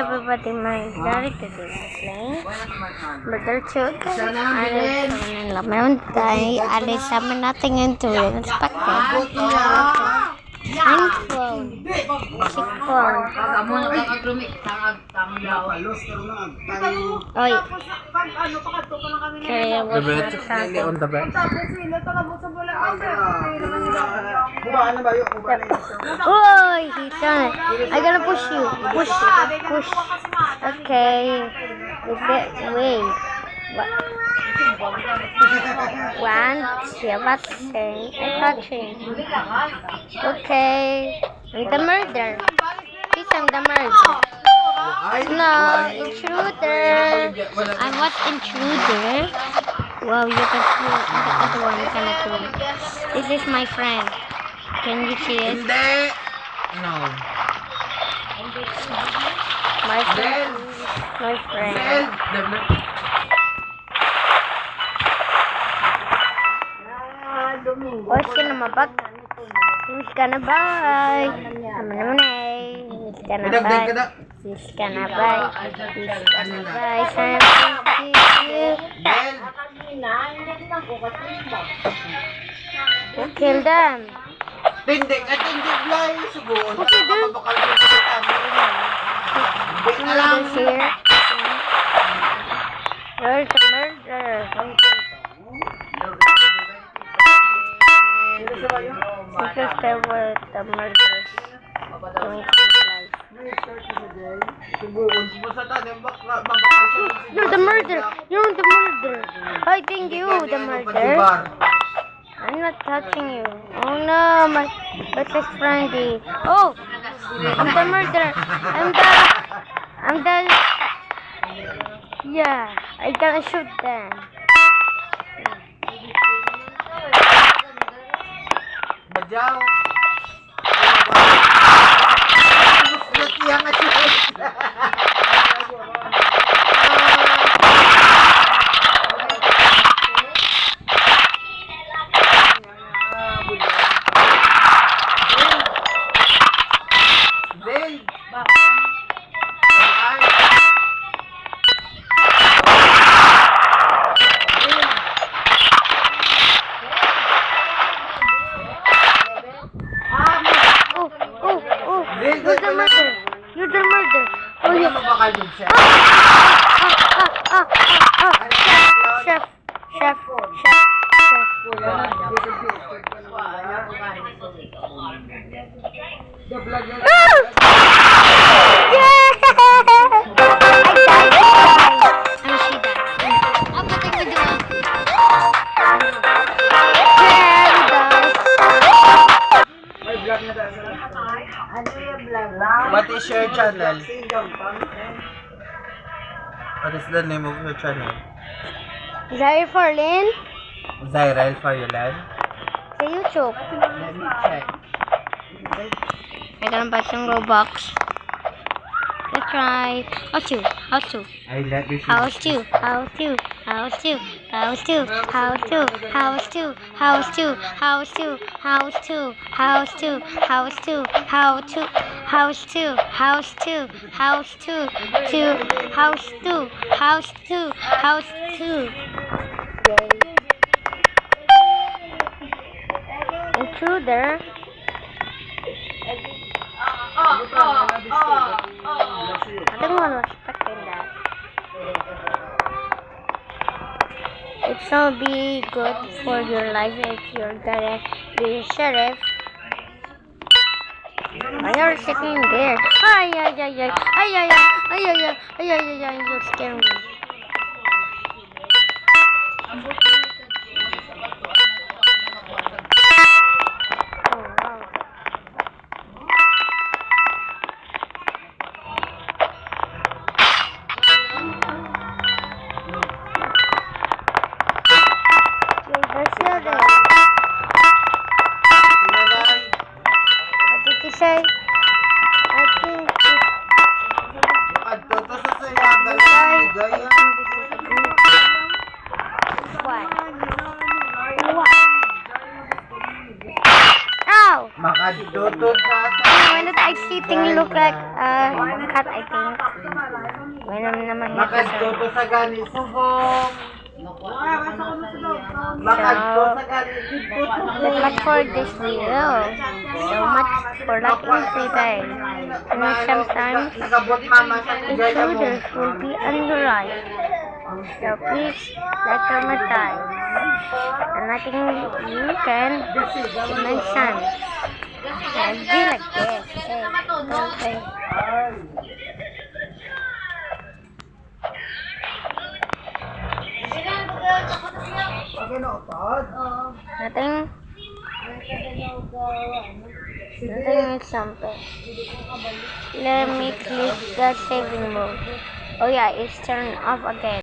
everybody, my daddy today is playing Murder Children. Meron tayo, alis naman natin yung tulad. Unexpected. Ang phone. Si phone. Oy. Kaya wala sa akin. Oy, he's on it. I'm gonna push you. Push. Okay. Wait. One, two, I'm touching. Okay. I'm the murder. Please, I'm the murder. No, intruder. I'm what intruder? Wow, you can see the one you cannot do. This is my friend. Can you see it? No. My friend. My friend. What's gonna mabag? Who's gonna buy? Naman eh. Who's gonna buy? Who's gonna buy? Who's gonna buy? Something to you. Who killed them? Hindi blay sugon. Okay, then. Murder's here. There's a murder. Because there were the murderers doing his life. You're the murderer! You're the murderer! I think you the murderer. I'm not touching you. Oh no, my best friendy. Oh! I'm the murderer! I'm the... Yeah, I gotta shoot them. Bajaw. You're the murderer. Oh, yeah. Chef. What is your channel? What is the name of your channel? Zaire Forlin Zyrel Farulan. sa YouTube. Let me check. May ganun ba siyang Robux? Let's try. How to? I let me see. How to? Intruder. I don't want to expect that. It's gonna be good for your life if you're gonna be a sheriff. Why are you sitting there? Ay, you're scaring me. What did you say? I think what? Ow! Makadutod na sa... Why not I sitting look like cat, I think. May naman hit Lakad siya. ko to sa gani subong. Lakad ko sa gani dito Good luck for this video. So much for liking free time. And sometimes Nakabot mama sa tigaya mo. intruders will be on your life. So please like, comment, time. And nothing you can to my son. And be like this. Okay. Nothing. Nothing is something. Let me click the saving mode. Oh yeah, it's turned off again.